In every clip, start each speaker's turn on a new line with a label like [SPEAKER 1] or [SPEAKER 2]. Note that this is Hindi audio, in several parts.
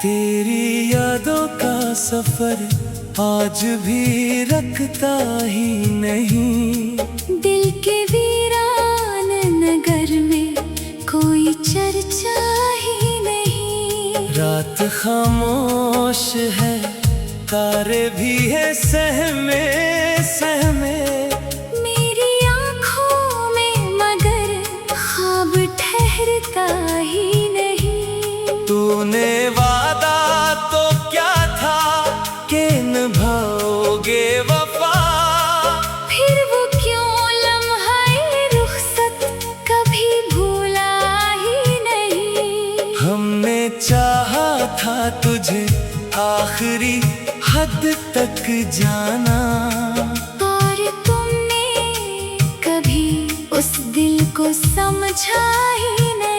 [SPEAKER 1] तेरी यादों का सफर आज भी रखता ही नहीं।
[SPEAKER 2] दिल के वीरान नगर में कोई चर्चा ही नहीं।
[SPEAKER 1] रात खामोश है, तारे भी है सहमे सहमे।
[SPEAKER 2] मेरी आँखों में मगर ख्वाब ठहरता ही नहीं।
[SPEAKER 1] तूने वादा तो क्या था कि निभाओगे वफा।
[SPEAKER 2] फिर वो क्यों लम्हा रुखसत कभी भूला ही नहीं।
[SPEAKER 1] हमने चाहा था तुझे आखिरी हद तक जाना,
[SPEAKER 2] और तुमने कभी उस दिल को समझा ही नहीं।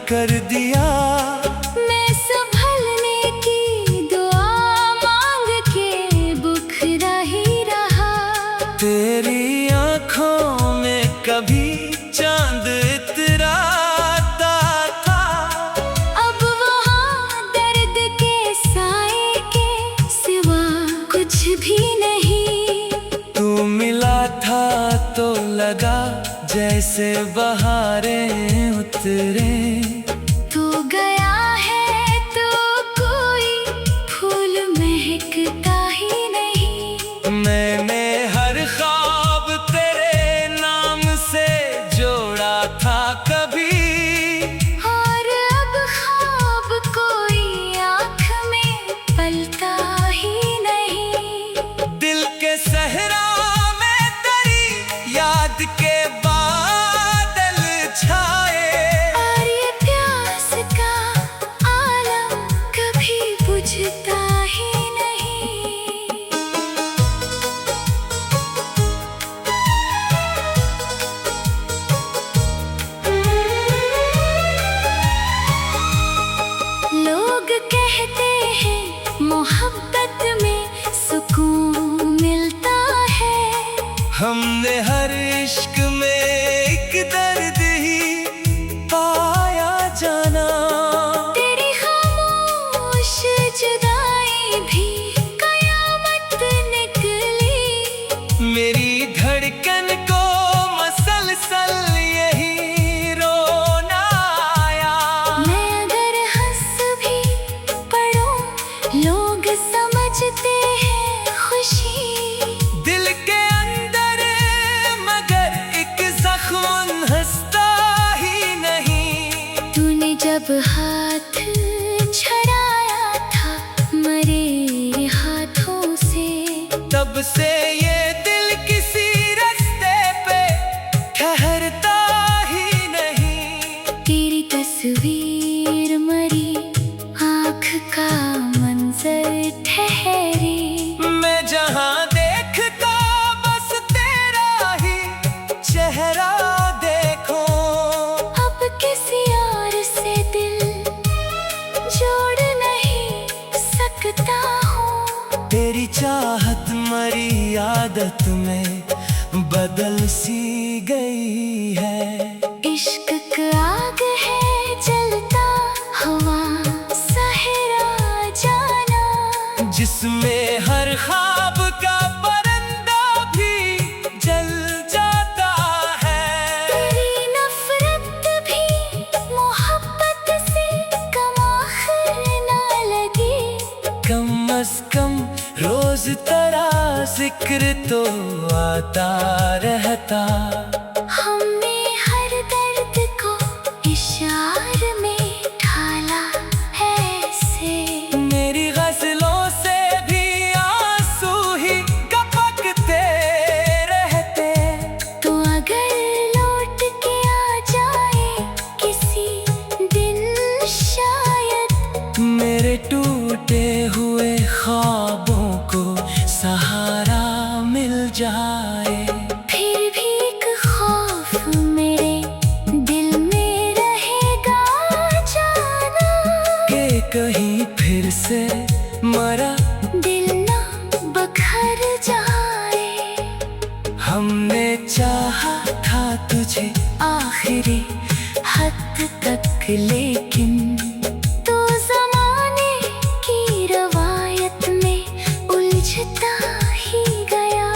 [SPEAKER 1] कर दिया
[SPEAKER 2] मैं संभलने की दुआ मांग के बुखरा ही रहा।
[SPEAKER 1] तेरी आँखों में कभी चांद इतराता था।
[SPEAKER 2] अब वहाँ दर्द के साए के सिवा कुछ भी नहीं।
[SPEAKER 1] तू मिला था तो लगा जैसे बहारें उतरे।
[SPEAKER 2] तू गया है तो कोई फूल महकता ही नहीं।
[SPEAKER 1] मैंने हर ख्वाब तेरे नाम से जोड़ा था कभी,
[SPEAKER 2] और अब ख्वाब कोई आँख में पलता ही नहीं।
[SPEAKER 1] दिल के सहरा में तेरी याद के बादल छाए।
[SPEAKER 2] और ये प्यास का आलम कभी बुझता ही नहीं। लोग कहते हैं मोहब्बत में सुकून मिलता है।
[SPEAKER 1] हमने हर इश्क में एक दर्द ही पाया जाना।
[SPEAKER 2] तेरी खामोश जुदाई भी कयामत निकली।
[SPEAKER 1] मेरी धड़कन को मसलसल यही रोना आया।
[SPEAKER 2] मैं अगर हंस भी पढ़ूं लोग समझते हैं खुशी।
[SPEAKER 1] दिल के अंदर मगर एक जख्म हंसता ही नहीं।
[SPEAKER 2] तूने जब हाथ छड़ाया था मरे हाथों से,
[SPEAKER 1] तब से ये दिल किसी रास्ते पे ठहरता ही नहीं।
[SPEAKER 2] तेरी तस्वीर मरी आँख का मंजर ठहरी।
[SPEAKER 1] मैं जहाँ देखता बस तेरा ही चेहरा देखो।
[SPEAKER 2] अब किसी और से दिल जोड़ नहीं सकता हूँ।
[SPEAKER 1] तेरी चाहत मरी आदत में बदल सी गई है।
[SPEAKER 2] इश्क का आग है जलता हवा सहरा जाना।
[SPEAKER 1] जिसमें हर ख्वाब का परिंदा भी जल जाता है। जिक्र तो आता रहता।
[SPEAKER 2] हमने हर दर्द को इशारे में ढाला है से।
[SPEAKER 1] मेरी गजलों से भी आंसू ही टपकते रहते।
[SPEAKER 2] तो अगर लौट के आ जाए किसी दिन शायद,
[SPEAKER 1] मेरे टूटे हुए ख्वाबों को सहारा मिल जाए।
[SPEAKER 2] फिर भी एक खौफ मेरे दिल में रहेगा जाना,
[SPEAKER 1] कि कहीं फिर से मरा
[SPEAKER 2] दिल ना बखर जाए।
[SPEAKER 1] हमने चाहा था तुझे
[SPEAKER 2] आखिरी हद तक, लेकिन तो ज़माने की रवायत में उलझता ही गया।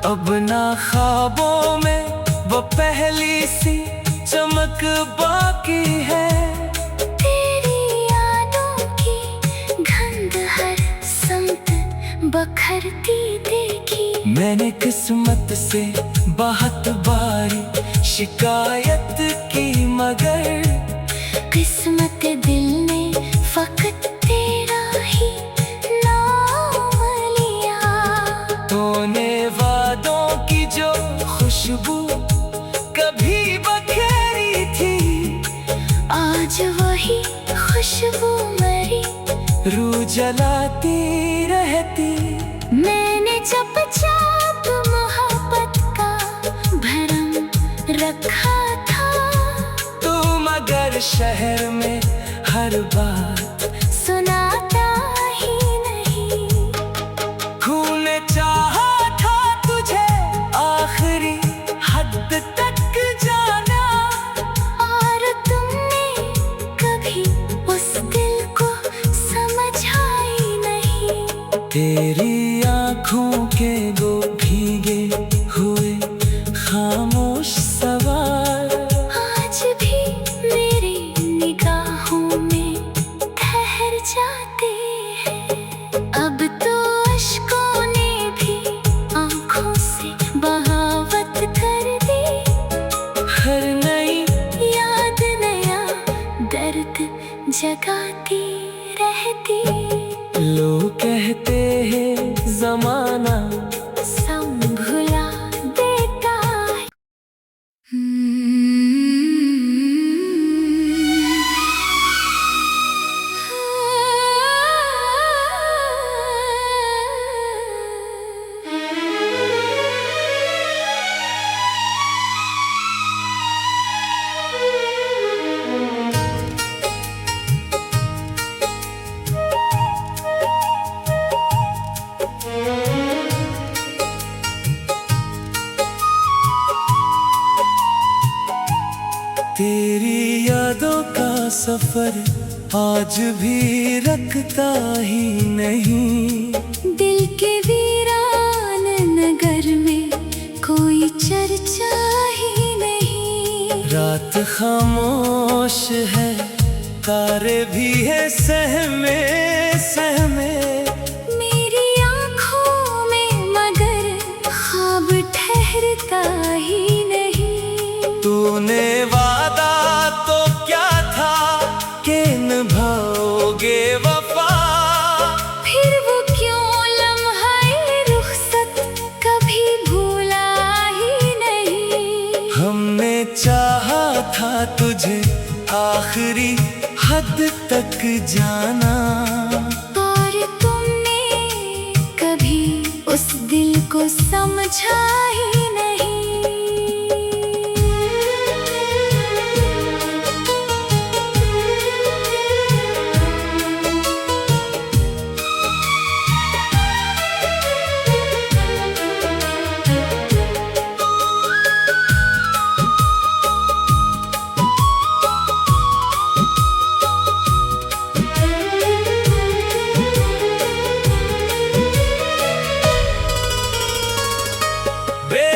[SPEAKER 1] अब ना ख्वाबों में वो पहली सी चमक बाकी है।
[SPEAKER 2] तेरी यादों की गंध हर समत बखरती देखी।
[SPEAKER 1] मैंने किस्मत से बहुत बारी शिकायत की, मगर
[SPEAKER 2] किस्मत दिल ने फकत तेरा ही नाम लिया।
[SPEAKER 1] तूने वादों की जो खुशबू कभी बखेरी थी,
[SPEAKER 2] आज वही खुशबू मरी
[SPEAKER 1] रूह जलाती रहती।
[SPEAKER 2] मैंने चुपचाप मोहब्बत का भरम रखा था।
[SPEAKER 1] तू मगर शहर में हर बात
[SPEAKER 2] सुनाता ही नहीं।
[SPEAKER 1] खून चाहा था तुझे आखिरी हद तक जाना,
[SPEAKER 2] और तुमने कभी उस दिल को समझा ही नहीं।
[SPEAKER 1] तेरी आँखों के वो भीगे हुए खामोश सवाल
[SPEAKER 2] आज भी मेरी निगाहों में ठहर जाते हैं। अब तो अश्कों ने भी आँखों से बहावत कर दी।
[SPEAKER 1] हर नई
[SPEAKER 2] याद नया दर्द जगाती रहती।
[SPEAKER 1] लोग कहते हैं जमाना
[SPEAKER 2] संभुला देता है।
[SPEAKER 1] तेरी यादों का सफर आज भी रखता ही नहीं।
[SPEAKER 2] दिल के वीरान नगर में कोई चर्चा ही नहीं।
[SPEAKER 1] रात खामोश है, तारे भी है सहमे सहमे।
[SPEAKER 2] मेरी आँखों में मगर ख्वाब ठहरता ही नहीं।
[SPEAKER 1] तूने वादा तो क्या था कि निभाओगे वफा,
[SPEAKER 2] फिर वो क्यों लम्हा रुखसत कभी भूला ही नहीं।
[SPEAKER 1] हमने चाहा था तुझे आखिरी हद तक जाना,
[SPEAKER 2] और तुमने कभी उस दिल को समझा ही नहीं।
[SPEAKER 1] बे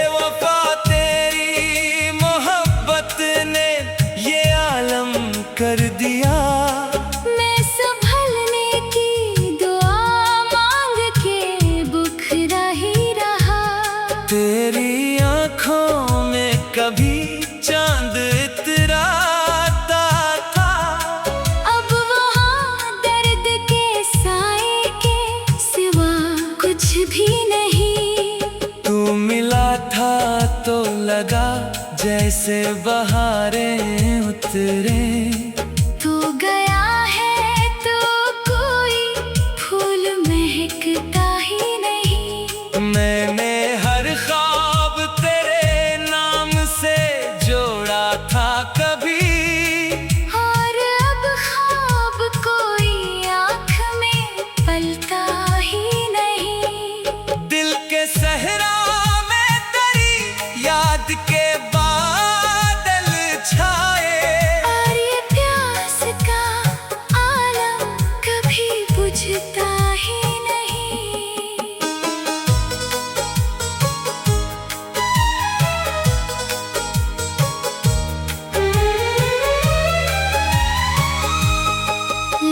[SPEAKER 1] कभी चांद इतराता था।
[SPEAKER 2] अब वहाँ दर्द के साए के सिवा कुछ भी नहीं।
[SPEAKER 1] तू मिला था तो लगा जैसे बहारें उतरे।
[SPEAKER 2] तू गया है तो कोई फूल महकता ही नहीं।
[SPEAKER 1] मैंने हर ख्वाब तेरे नाम से जोड़ा था कभी,
[SPEAKER 2] और अब ख्वाब कोई आँख में पलता ही नहीं।
[SPEAKER 1] दिल के सहरा में तेरी याद के बादल छाए।
[SPEAKER 2] और ये प्यास का आलम कभी बुझता ही नहीं।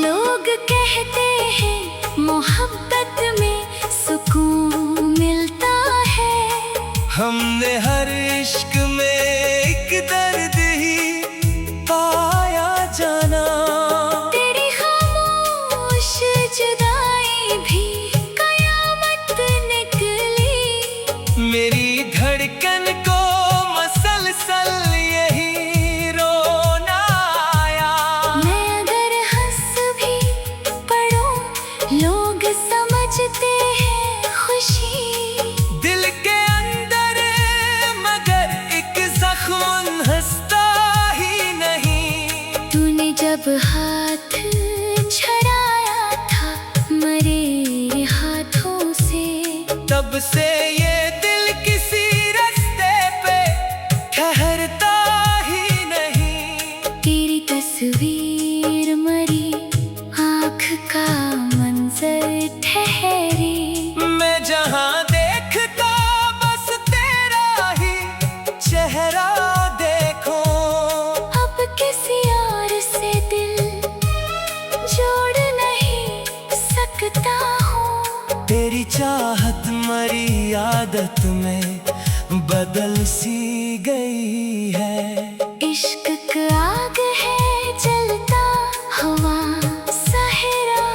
[SPEAKER 2] लोग कहते हैं मोहब्बत में सुकून मिलता है।
[SPEAKER 1] हमने हर इश्क में एक दर्द ही पाया जाना।
[SPEAKER 2] तेरी खामोश जुदाई भी कयामत निकली।
[SPEAKER 1] मेरी धड़कन को मसलसल यही रोना आया।
[SPEAKER 2] मैं अगर हंस भी पढ़ूं लोग समझते हैं खुशी।
[SPEAKER 1] दिल के अंदर मगर एक जख्म हंसता ही नहीं।
[SPEAKER 2] तूने जब हाथ छड़ाया था मरे हाथों से,
[SPEAKER 1] तब से ये दिल किसी रास्ते पे ठहरता ही नहीं।
[SPEAKER 2] तेरी तस्वीर मरी आँख का मंजर ठहरी।
[SPEAKER 1] मैं जहाँ देखता बस तेरा ही चेहरा देखो।
[SPEAKER 2] अब किसी और से दिल जोड़ नहीं सकता हूँ।
[SPEAKER 1] तेरी चाहत मरी आदत में बदल सी गई है।
[SPEAKER 2] इश्क का आग है जलता हवा सहरा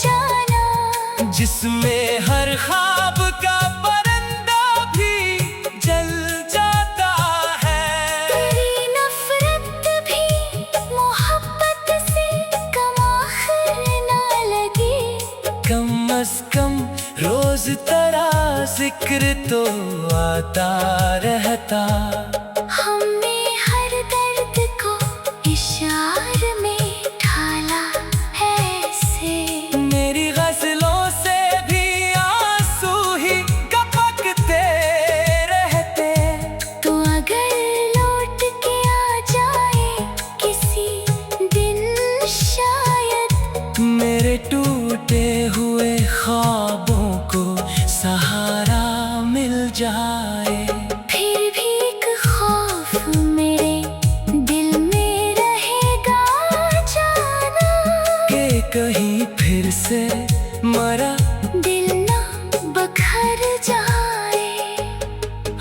[SPEAKER 2] जाना।
[SPEAKER 1] जिसमें हर ख्वाब का परिंदा भी जल जाता है।
[SPEAKER 2] तेरी नफरत भी मोहब्बत से कम आखिर ना लगी।
[SPEAKER 1] कम अज कम रोज तेरा जिक्र तो आता रहता।
[SPEAKER 2] हमने हर दर्द को इशार में ढाला ऐसे।
[SPEAKER 1] मेरी गजलों से भी आंसू ही टपकते रहते।
[SPEAKER 2] तो अगर लौट के आ जाए किसी दिन शायद,
[SPEAKER 1] मेरे टूटे हुए ख्वाबों को सहारा मिल जाए।
[SPEAKER 2] फिर भी एक खौफ मेरे दिल में रहेगा जाना।
[SPEAKER 1] कि कहीं फिर से मरा
[SPEAKER 2] दिल ना बखर जाए।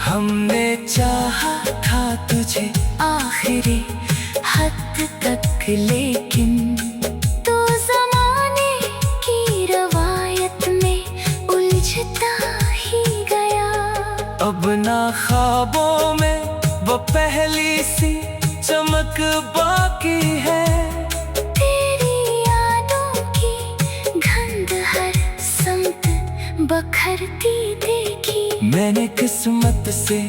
[SPEAKER 1] हमने चाहा था तुझे
[SPEAKER 2] आखिरी हद तक लेकिन तू ज़माने की रवायत में उलझता ही गया।
[SPEAKER 1] अब ना ख्वाबों में वो पहली सी चमक बाकी है।
[SPEAKER 2] तेरी यादों की गंध हर संत बखरती देखी।
[SPEAKER 1] मैंने किस्मत से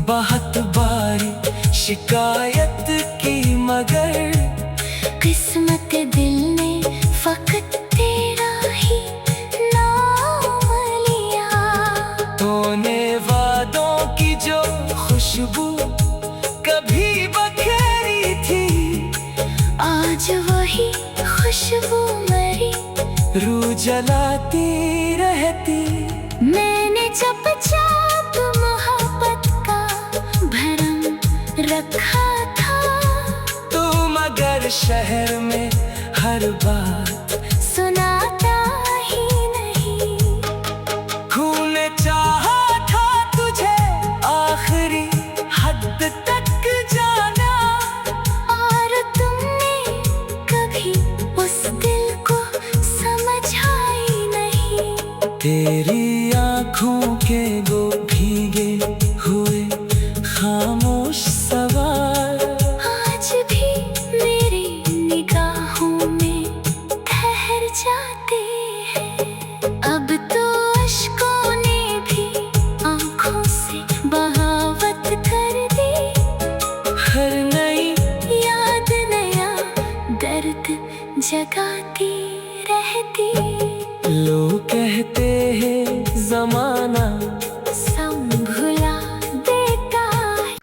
[SPEAKER 1] बहुत बारी शिकायत की मगर
[SPEAKER 2] किस्मत दिल ने फकत तेरा ही नाम लिया।
[SPEAKER 1] तूने वादों की जो खुशबू कभी बखेरी थी,
[SPEAKER 2] आज वही खुशबू मरी
[SPEAKER 1] रूह जलाती रहती।
[SPEAKER 2] मैंने चुपचाप मोहब्बत का भरम रखा था।
[SPEAKER 1] तू मगर शहर में हर बात
[SPEAKER 2] सुनाता ही नहीं।
[SPEAKER 1] खून चाहा था तुझे आखिरी हद तक हर नई
[SPEAKER 2] याद नया दर्द जगाती रहती।
[SPEAKER 1] लोग कहते हैं जमाना
[SPEAKER 2] संभुला देता है।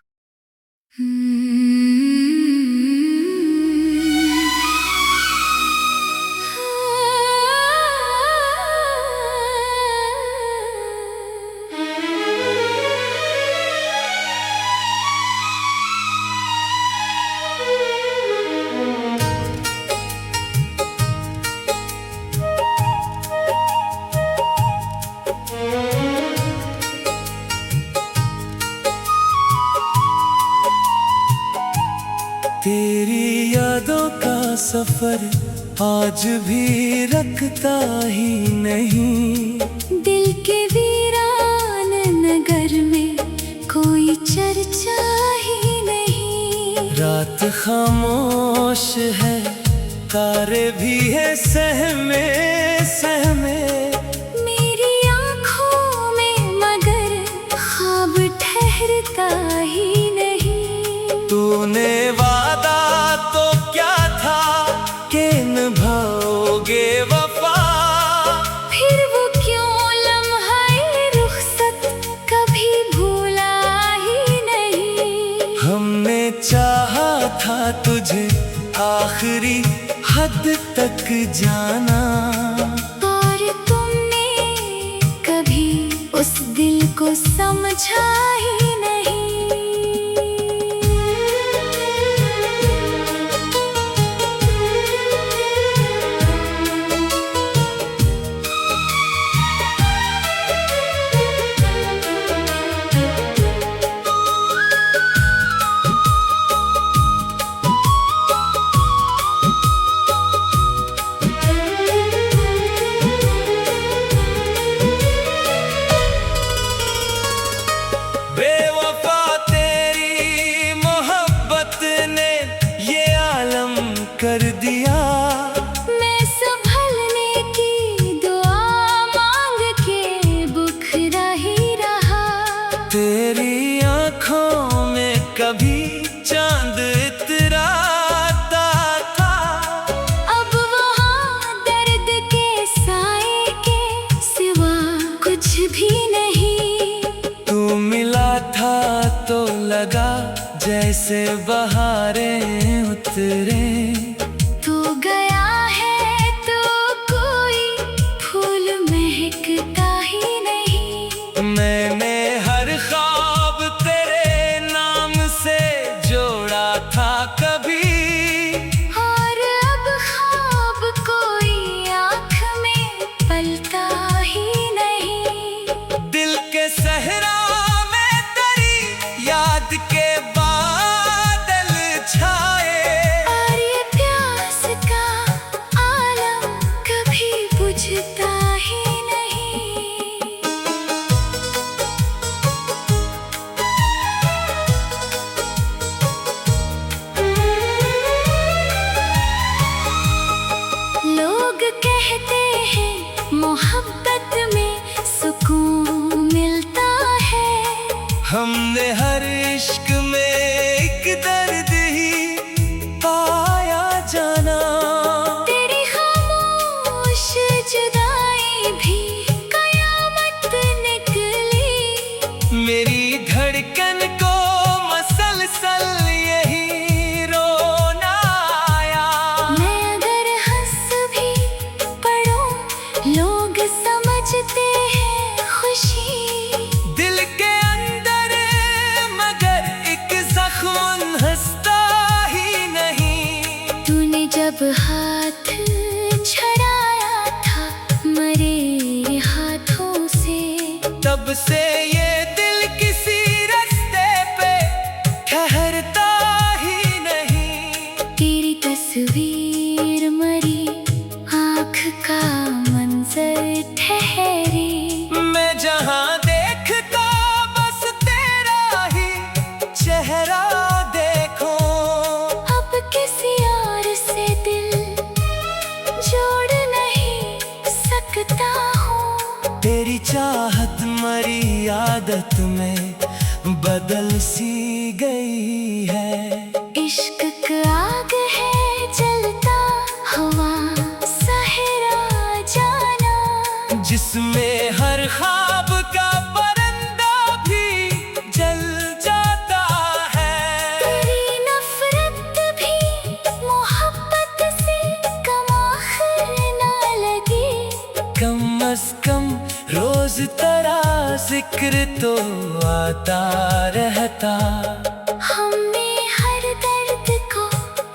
[SPEAKER 1] तेरी यादों का सफर आज भी रखता ही नहीं।
[SPEAKER 2] दिल के वीरान नगर में कोई चर्चा ही नहीं।
[SPEAKER 1] रात खामोश है, तारे भी है सहमे सहमे।
[SPEAKER 2] मेरी आँखों में मगर ख्वाब ठहरता ही नहीं।
[SPEAKER 1] तूने वादा तो क्या था कि निभाओगे वफा।
[SPEAKER 2] फिर वो क्यों लम्हा रुखसत कभी भूला ही नहीं।
[SPEAKER 1] हमने चाहा था तुझे आखिरी हद तक जाना,
[SPEAKER 2] और तुमने कभी उस दिल को समझा ही नहीं।
[SPEAKER 1] बेवफा तेरी मोहब्बत ने ये आलम कर दिया।
[SPEAKER 2] मैं संभलने की दुआ मांग के बुखरा ही रहा।
[SPEAKER 1] तेरी आँखों में कभी चांद इतराता था।
[SPEAKER 2] अब वहाँ दर्द के साए के सिवा कुछ भी नहीं।
[SPEAKER 1] तू मिला था तो लगा जैसे बहारें उतरे।
[SPEAKER 2] तू गया है तो कोई फूल महकता ही नहीं।
[SPEAKER 1] मैंने हर ख्वाब तेरे नाम से जोड़ा था कभी।
[SPEAKER 2] और अब ख्वाब कोई आँख में पलता ही नहीं।
[SPEAKER 1] दिल के सहरा में तेरी याद के बादल छाए।
[SPEAKER 2] और ये प्यास का आलम कभी बुझता ही नहीं। लोग कहते हैं मोहब्बत में सुकून मिलता है।
[SPEAKER 1] हमने हर इश्क में एक दर्द ही पाया जाना।
[SPEAKER 2] तेरी खामोश जुदाई भी कयामत निकली।
[SPEAKER 1] मेरी धड़कन को मसलसल यही रोना आया।
[SPEAKER 2] मैं अगर हंस भी पढ़ूं लोग समझते हैं खुशी।
[SPEAKER 1] दिल के अंदर मगर एक जख्म हंसता ही नहीं।
[SPEAKER 2] तूने जब हाथ छड़ाया था मरे हाथों से,
[SPEAKER 1] तब से ये दिल किसी रास्ते पे ठहरता ही नहीं।
[SPEAKER 2] तेरी तस्वीर मरी आँख का मंजर ठहरी।
[SPEAKER 1] मैं जहाँ देखता बस तेरा ही चेहरा देखो।
[SPEAKER 2] अब किसी और से दिल जोड़ नहीं सकता हूँ।
[SPEAKER 1] तेरी चाहत मरी आदत में बदल सी गई है।
[SPEAKER 2] इश्क आग है जलता हुआ सहरा जाना,
[SPEAKER 1] जिसमें हर ख्वाब का परिंदा भी जल जाता है।
[SPEAKER 2] तेरी नफरत भी मोहब्बत से कम आखिर ना लगी।
[SPEAKER 1] कम अज कम रोज तेरा जिक्र तो आता रहता।
[SPEAKER 2] हमने हर दर्द को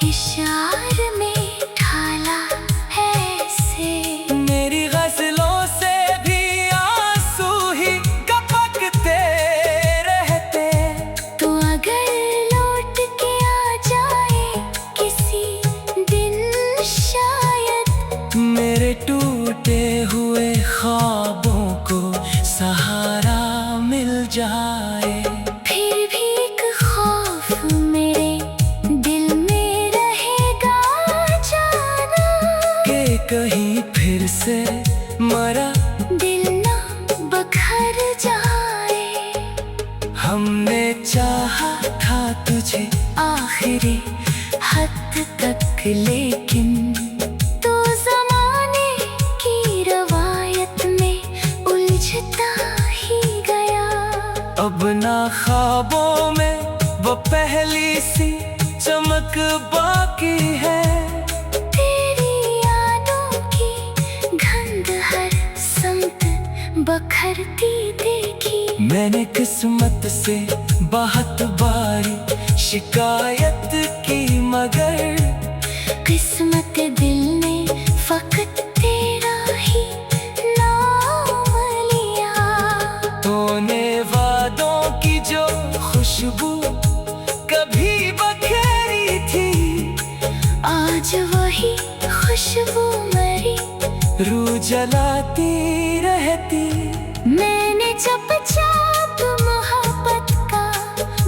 [SPEAKER 2] इशार में ढाला है ऐसे।
[SPEAKER 1] मेरी गजलों से भी आंसू ही टपकते रहते।
[SPEAKER 2] तो अगर लौट के आ जाए किसी दिन शायद,
[SPEAKER 1] मेरे टूटे हुए ख्वाबों को सहारा मिल जाए।
[SPEAKER 2] फिर भी एक खौफ मेरे दिल में रहेगा जाना,
[SPEAKER 1] कि कहीं फिर से मरा
[SPEAKER 2] दिल ना बखर जाए।
[SPEAKER 1] हमने चाहा था तुझे
[SPEAKER 2] आखिरी हद तक लेकिन तो जमाने की रवायत में उलझता ही गया।
[SPEAKER 1] अब ना ख्वाबों में वो पहली सी चमक बाकी है।
[SPEAKER 2] तेरी यादों की गंध हर समत बखरती देखी।
[SPEAKER 1] मैंने किस्मत से बहुत बारी शिकायत की, मगर
[SPEAKER 2] किस्मत दिल ने फकत तेरा ही नाम लिया।
[SPEAKER 1] तूने वादों की जो खुशबू कभी बखेरी थी,
[SPEAKER 2] आज वही खुशबू मरी
[SPEAKER 1] रूह जलाती रहती।
[SPEAKER 2] मैंने चुपचाप मोहब्बत का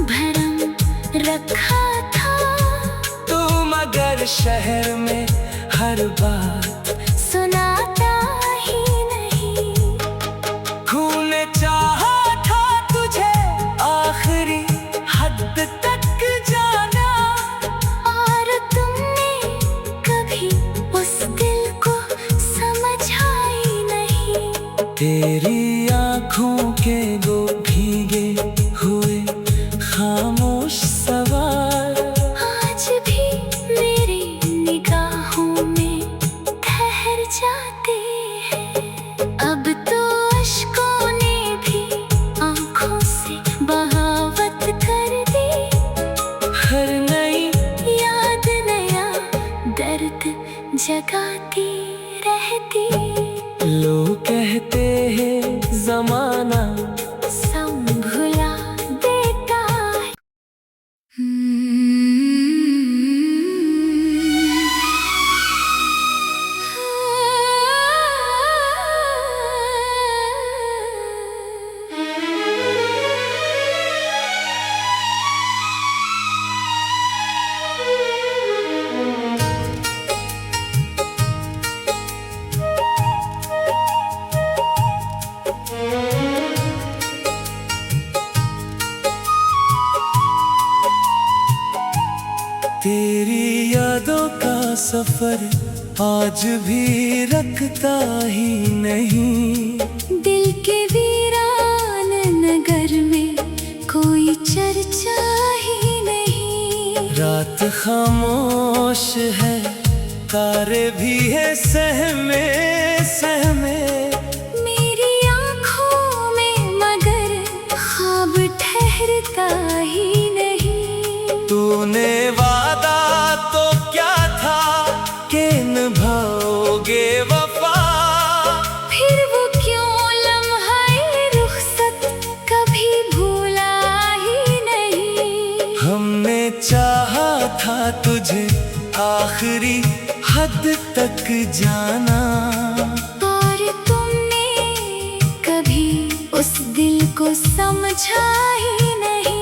[SPEAKER 2] भरम रखा था।
[SPEAKER 1] तू मगर शहर में हर बात
[SPEAKER 2] सुनाता ही नहीं।
[SPEAKER 1] खून चाहा था तुझे आखिरी हद तक जाना,
[SPEAKER 2] और तुमने कभी उस दिल को समझा ही नहीं।
[SPEAKER 1] तेरी आँखों के वो भीगे हुए खामोश सवाल
[SPEAKER 2] आज भी मेरी निगाहों में ठहर जाते हैं। अब तो अश्कों ने भी आँखों से बहावत कर दी।
[SPEAKER 1] हर नई
[SPEAKER 2] याद नया दर्द जगाती रहती।
[SPEAKER 1] लोग कहते हैं जमाना
[SPEAKER 2] संभुला देता है।
[SPEAKER 1] तेरी यादों का सफर आज भी रखता ही नहीं।
[SPEAKER 2] दिल के वीरान नगर में कोई चर्चा ही नहीं।
[SPEAKER 1] रात खामोश है, तारे भी है सहमे सहमे।
[SPEAKER 2] मेरी आँखों में मगर ख्वाब ठहरता ही नहीं।
[SPEAKER 1] तूने वादा तो क्या था कि निभाओगे वफा,
[SPEAKER 2] फिर वो क्यों लम्हाए रुखसत कभी भूला ही नहीं।
[SPEAKER 1] हमने चाहा था तुझे आखिरी हद तक जाना,
[SPEAKER 2] और तुमने कभी उस दिल को समझा ही नहीं।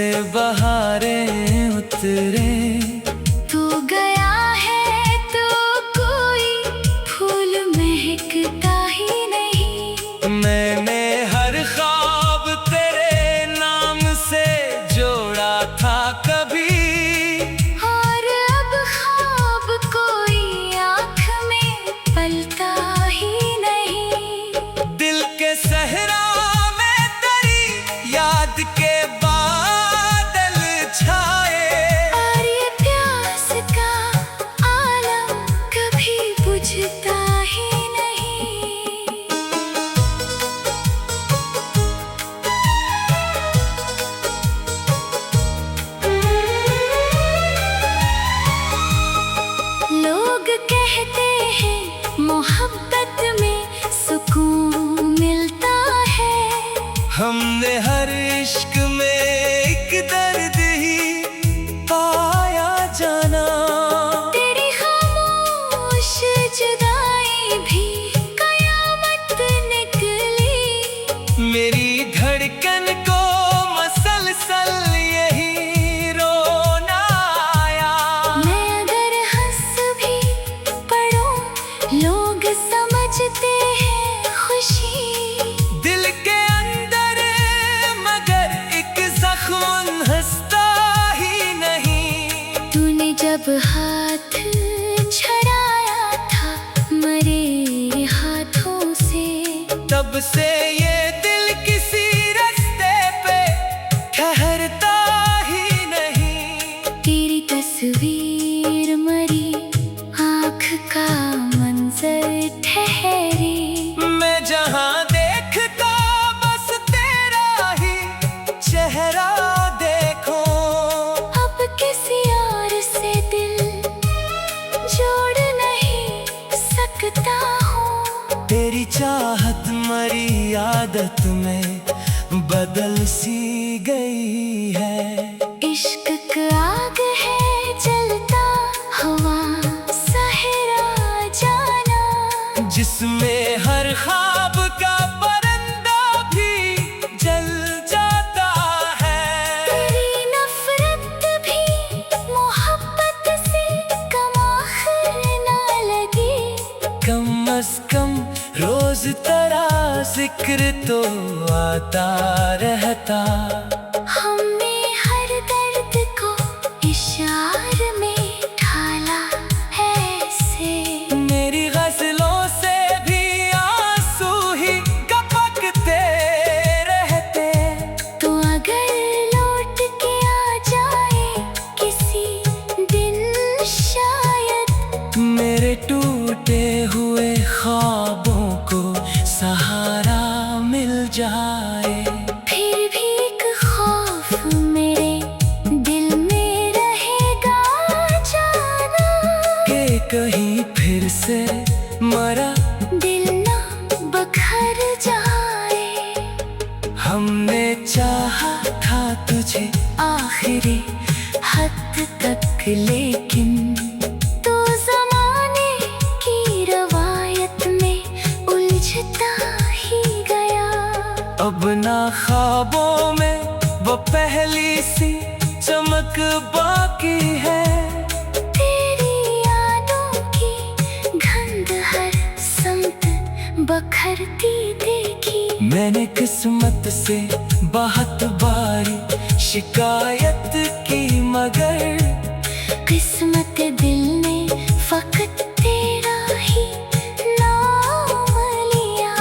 [SPEAKER 1] से बहारें उतरे।
[SPEAKER 2] तू गया है तो कोई फूल महकता ही नहीं।
[SPEAKER 1] मैंने हर ख्वाब तेरे नाम से जोड़ा था कभी,
[SPEAKER 2] और अब ख्वाब कोई आँख में पलता ही नहीं।
[SPEAKER 1] दिल के सहरा में तेरी याद के बादल छाए,
[SPEAKER 2] और ये प्यास का आलम कभी बुझता ही नहीं। लोग कहते हैं मोहब्बत में सुकून मिलता है।
[SPEAKER 1] हमने हर इश्क में एक दर्द ही पाया जाना।
[SPEAKER 2] तेरी खामोश जुदाई भी कयामत निकली।
[SPEAKER 1] मेरी धड़कन को मसलसल यही रोना आया।
[SPEAKER 2] मैं अगर हंस भी पढ़ूं लोग समझते हैं खुशी।
[SPEAKER 1] दिल के अंदर मगर एक जख्म हंसता ही नहीं।
[SPEAKER 2] तूने जब हाथ छड़ाया था मरे हाथों से,
[SPEAKER 1] तब से ये दिल किसी रास्ते पे ठहरता ही नहीं।
[SPEAKER 2] तेरी तस्वीर मरी आँख का मंजर ठहरी।
[SPEAKER 1] मैं जहाँ देखता बस तेरा ही चेहरा देखो।
[SPEAKER 2] अब किसी और से दिल जोड़ नहीं सकता हूँ।
[SPEAKER 1] तेरी चाहत मरी आदत में बदल सी गई है।
[SPEAKER 2] इश्क का आग है जलता हवा सहरा जाना,
[SPEAKER 1] जिसमें हर ख्वाब का परिंदा भी जल जाता है।
[SPEAKER 2] तेरी नफरत भी मोहब्बत से कम आखिर ना लगी।
[SPEAKER 1] कम अज कम रोज तेरा जिक्र तो आता रहता।
[SPEAKER 2] हमने हर दर्द को इशार में ढाला है ऐसे।
[SPEAKER 1] मेरी गजलों से भी आंसू ही टपकते रहते।
[SPEAKER 2] तो अगर लौट के आ जाए किसी दिन शायद,
[SPEAKER 1] मेरे टूटे हुए ख्वाबों को सहारा मिल जाए।
[SPEAKER 2] फिर भी एक खौफ मेरे दिल में रहेगा जाना,
[SPEAKER 1] कि कहीं फिर से मरा
[SPEAKER 2] दिल ना बखर जाए।
[SPEAKER 1] हमने चाहा था तुझे
[SPEAKER 2] आखिरी हद तक लेकिन तू जमाने की रवायत में उलझता ही गया।
[SPEAKER 1] अब ना ख्वाबों में वो पहली सी चमक बाकी है।
[SPEAKER 2] तेरी यादों की गंध हर समत बखरती देखी।
[SPEAKER 1] मैंने किस्मत से बहुत बारी शिकायत की, मगर
[SPEAKER 2] किस्मत दिल ने फकत तेरा ही नाम लिया।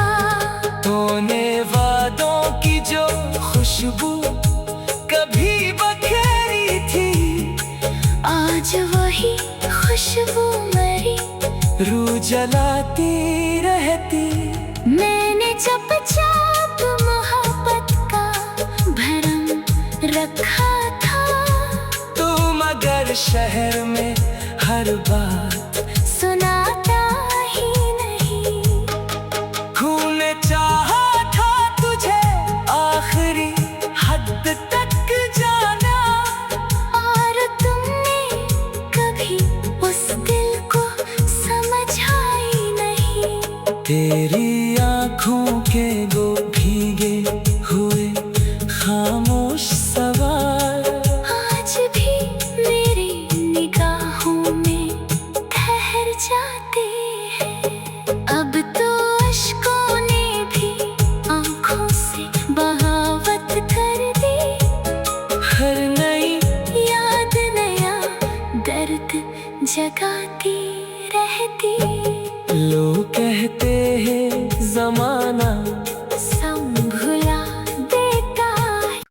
[SPEAKER 1] तूने वादों की जो खुशबू कभी बखेरी थी,
[SPEAKER 2] आज वही खुशबू मरी
[SPEAKER 1] रूह जलाती रहती।
[SPEAKER 2] मैंने चुपचाप मोहब्बत का भरम रखा था।
[SPEAKER 1] तू मगर शहर में हर बात
[SPEAKER 2] सुनाता ही नहीं।
[SPEAKER 1] खून चाहा था तुझे आखिरी हद तक जाना,
[SPEAKER 2] और तुमने कभी उस दिल को समझा ही नहीं।
[SPEAKER 1] तेरी आँखों के वो भीगे हुए खामोश सवाल
[SPEAKER 2] जगाती रहती।
[SPEAKER 1] लोग कहते हैं जमाना
[SPEAKER 2] संभुला देता है।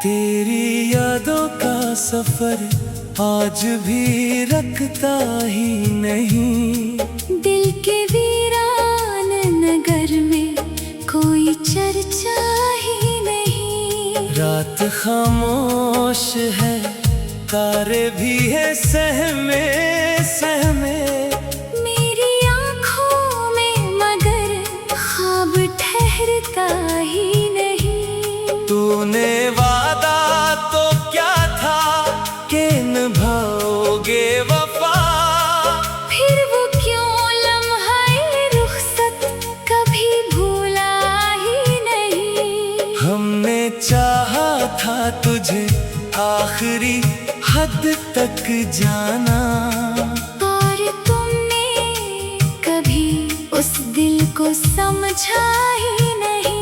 [SPEAKER 1] तेरी यादों का सफर आज भी रखता ही नहीं।
[SPEAKER 2] दिल के वीरान नगर में कोई चर्चा ही नहीं।
[SPEAKER 1] रात खामोश है, तारे भी है सहमे सहमे।
[SPEAKER 2] मेरी आँखों में मगर ख्वाब ठहरता ही नहीं।
[SPEAKER 1] तूने वादा तो क्या था कि निभाओगे वफा।
[SPEAKER 2] फिर वो क्यों लम्हा रुखसत कभी भूला ही नहीं।
[SPEAKER 1] हमने चाहा था तुझे आखिरी हद तक जाना,
[SPEAKER 2] और तुमने कभी उस दिल को समझा ही नहीं।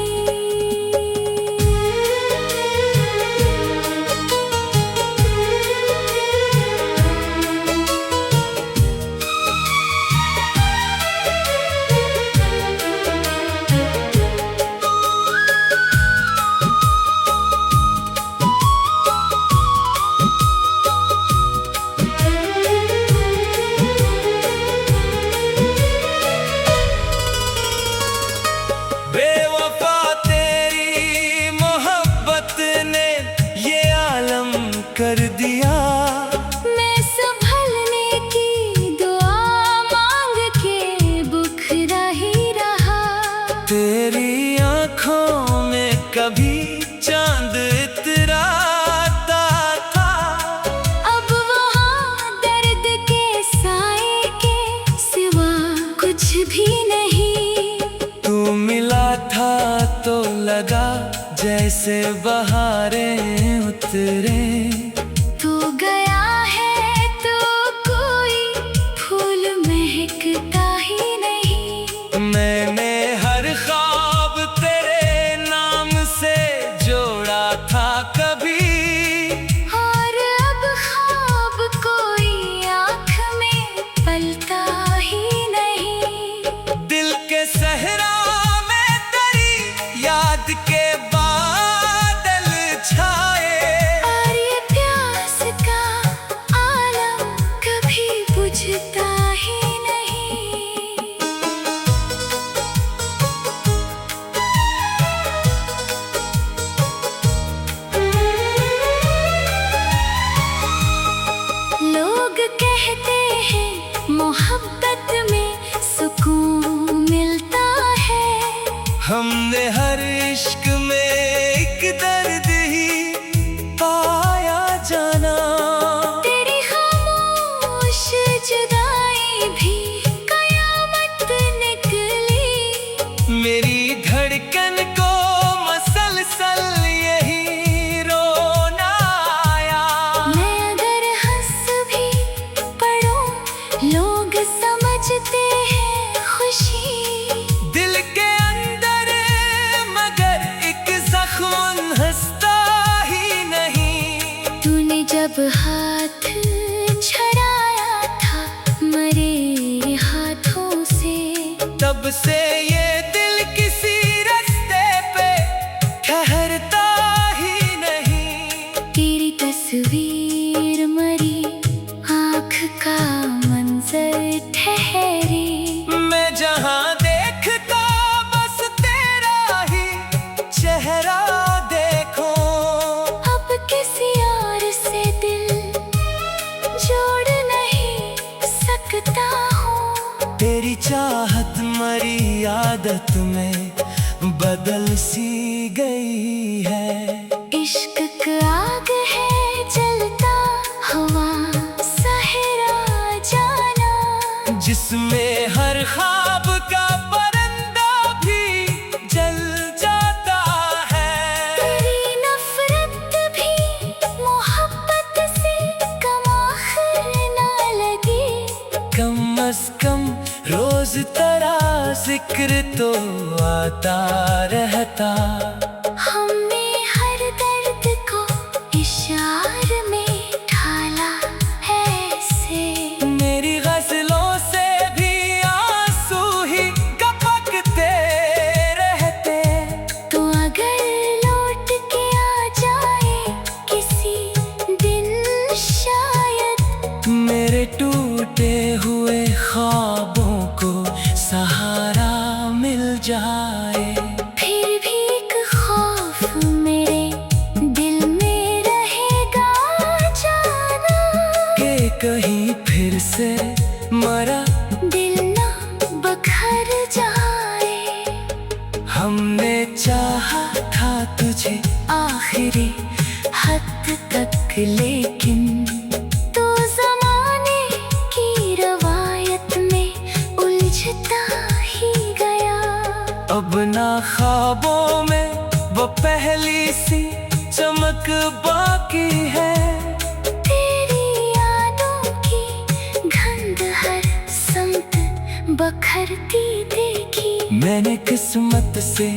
[SPEAKER 1] बेवफा तेरी मोहब्बत ने ये आलम कर दिया।
[SPEAKER 2] मैं संभलने की दुआ मांग के बुखरा ही रहा।
[SPEAKER 1] तेरी आँखों में कभी चांद इतराता था।
[SPEAKER 2] अब वहाँ दर्द के साए के सिवा कुछ भी नहीं।
[SPEAKER 1] तू मिला था तो लगा जैसे बहारें उतरे।
[SPEAKER 2] तू गया है तो कोई फूल महकता ही नहीं।
[SPEAKER 1] मैंने हर ख्वाब तेरे नाम से जोड़ा था कभी।
[SPEAKER 2] और अब ख्वाब कोई आँख में पलता ही नहीं।
[SPEAKER 1] दिल के सहरा में तेरी याद के बादल छाए।
[SPEAKER 2] और ये प्यास का आलम कभी बुझता ही नहीं। लोग कहते हैं मोहब्बत में सुकून मिलता है।
[SPEAKER 1] हमने हर इश्क में एक दर्द ही पाया जाना।
[SPEAKER 2] तेरी खामोश जुदाई भी कयामत निकली।
[SPEAKER 1] मेरी धड़कन को मसलसल यही रोना आया।
[SPEAKER 2] मैं अगर हंस भी पढ़ूं लोग समझते हैं खुशी।
[SPEAKER 1] दिल के अंदर मगर एक जख्म हंसता ही नहीं।
[SPEAKER 2] तूने जब हाथ छड़ाया था मरे हाथों से,
[SPEAKER 1] तब से ये दिल किसी रास्ते पे ठहरता ही नहीं।
[SPEAKER 2] तेरी तस्वीर मरी आँख का मंजर ठहरी।
[SPEAKER 1] मैं जहाँ देखता बस तेरा ही चेहरा देखो।
[SPEAKER 2] अब किसी और से दिल जोड़ नहीं सकता हूँ।
[SPEAKER 1] तेरी चाहत मरी आदत में बदल सी गई है।
[SPEAKER 2] इश्क का आग है जलता हवा
[SPEAKER 1] जिक्र तो आता रहता।
[SPEAKER 2] हमने हर दर्द को इशारे में ढाला है ऐसे।
[SPEAKER 1] मेरी गजलों से भी आंसू ही टपकते रहते।
[SPEAKER 2] तो अगर लौट के आ जाए किसी दिन शायद,
[SPEAKER 1] मेरे टूटे हुए ख्वाबों को सहारा मिल जाए।
[SPEAKER 2] फिर भी एक खौफ मेरे दिल में रहेगा जाना,
[SPEAKER 1] कि कहीं फिर से मरा
[SPEAKER 2] दिल ना बखर जाए।
[SPEAKER 1] हमने चाहा था तुझे
[SPEAKER 2] आखिरी हद तक, लेकिन तो ज़माने की रवायत में उलझता ही गया।
[SPEAKER 1] अब ना ख्वाबों में वो पहली सी चमक बाकी है।
[SPEAKER 2] तेरी यादों की गंध हर समत बखरती देखी।
[SPEAKER 1] मैंने किस्मत से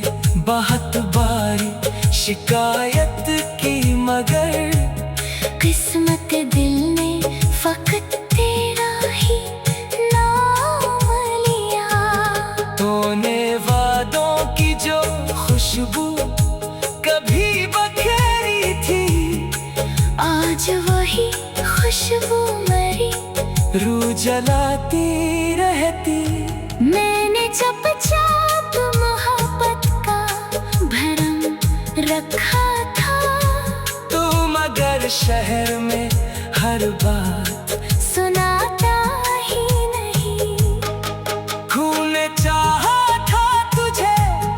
[SPEAKER 1] बहुत बारी शिकायत की, मगर
[SPEAKER 2] किस्मत दिल ने फकत तेरा ही नाम लिया।
[SPEAKER 1] तूने वादों की जो खुशबू कभी बखेरी थी,
[SPEAKER 2] आज वही खुशबू मरी
[SPEAKER 1] रूह जलाती रहती।
[SPEAKER 2] मैंने चुपचाप मोहब्बत का भरम रखा था।
[SPEAKER 1] तू मगर शहर में हर बात
[SPEAKER 2] सुनाता ही नहीं।
[SPEAKER 1] खून चाहा था तुझे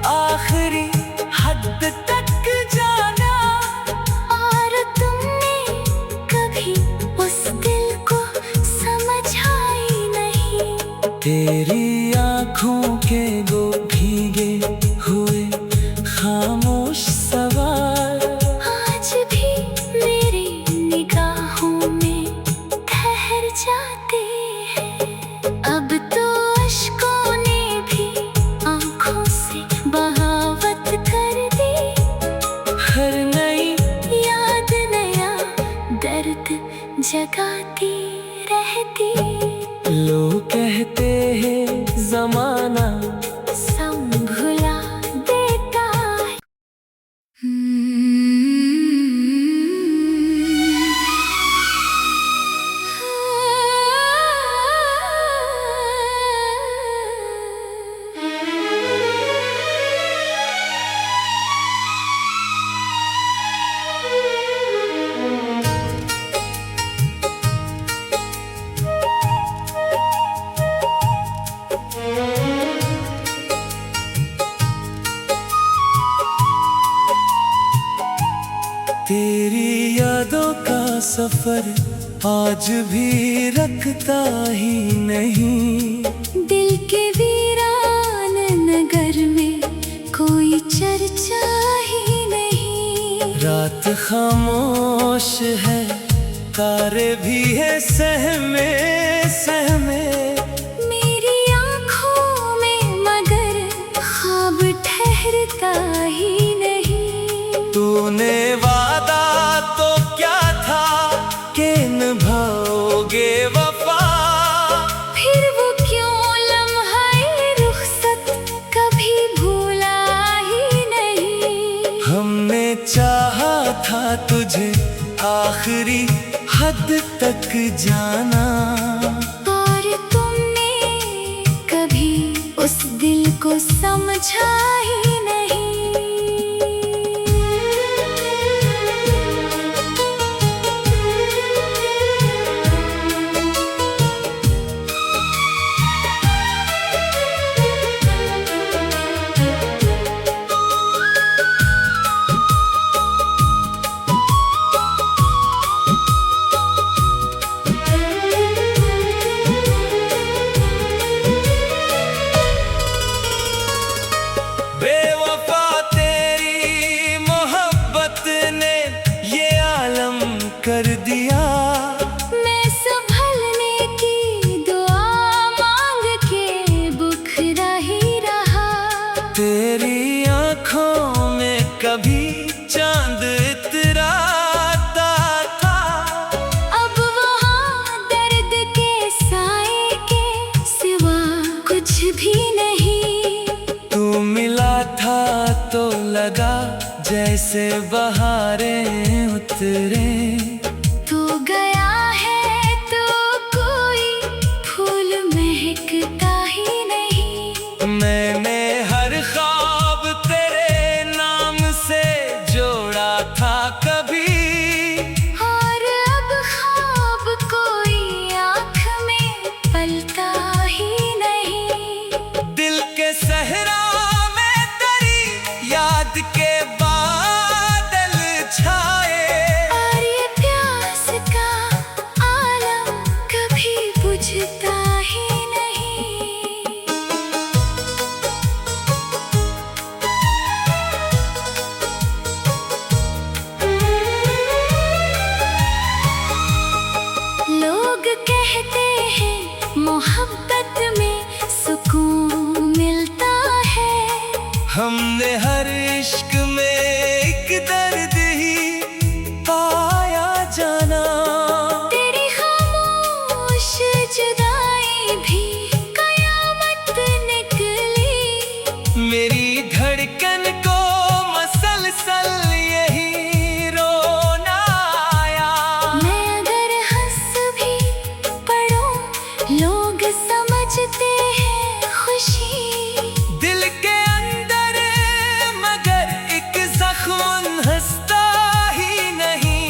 [SPEAKER 1] आखिरी हद तक जाना,
[SPEAKER 2] और तुमने कभी उस दिल को समझा ही नहीं।
[SPEAKER 1] तेरी आँखों के वो भीगे हुए खामोश सवाल
[SPEAKER 2] आज भी मेरी निगाहों में ठहर जाते हैं। अब तो अश्कों ने भी आँखों से बगावत कर दी।
[SPEAKER 1] हर नई
[SPEAKER 2] याद नया दर्द जगाती रहती।
[SPEAKER 1] लोग कहते हैं जमाना
[SPEAKER 2] संभुला देता है।
[SPEAKER 1] तेरी यादों का सफर आज भी रखता ही नहीं।
[SPEAKER 2] दिल के वीरान नगर में कोई चर्चा ही नहीं।
[SPEAKER 1] रात खामोश है, तारे भी है सहमे सहमे।
[SPEAKER 2] मेरी आँखों में मगर ख्वाब ठहरता ही नहीं।
[SPEAKER 1] तूने वादा तो क्या था कि निभाओगे वफा,
[SPEAKER 2] फिर वो क्यों लम्हा रुखसत कभी भूला ही नहीं।
[SPEAKER 1] हमने चाहा था तुझे आखिरी हद तक जाना,
[SPEAKER 2] और तुमने कभी उस दिल को समझा ही नहीं।
[SPEAKER 1] कर दिया।
[SPEAKER 2] मैं संभलने की दुआ मांग के बुखरा ही
[SPEAKER 1] में उतरे।
[SPEAKER 2] तू गया है तो कोई फूल महकता ही नहीं।
[SPEAKER 1] मैंने हर ख्वाब तेरे नाम से जोड़ा था कभी,
[SPEAKER 2] और अब ख्वाब कोई आँख में पलता ही नहीं।
[SPEAKER 1] दिल के सहरा में तेरी याद के बादल छाए।
[SPEAKER 2] और ये प्यास का आलम कभी बुझता ही नहीं। लोग कहते हैं मोहब्बत में सुकून मिलता है।
[SPEAKER 1] हमने हर इश्क में एक दर्द ही पाया जाना।
[SPEAKER 2] तेरी खामोश जुदाई भी कयामत निकली।
[SPEAKER 1] मेरी धड़कन को मसलसल यही रोना आया।
[SPEAKER 2] मैं अगर हंस भी पढ़ूं लोग समझते हैं खुशी।
[SPEAKER 1] दिल के अंदर मगर एक जख्म हंसता ही नहीं।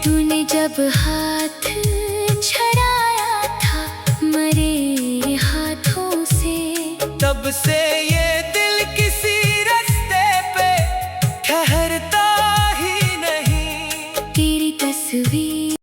[SPEAKER 2] तूने जब हाथ छड़ाया था मरे हाथों से,
[SPEAKER 1] तब से ये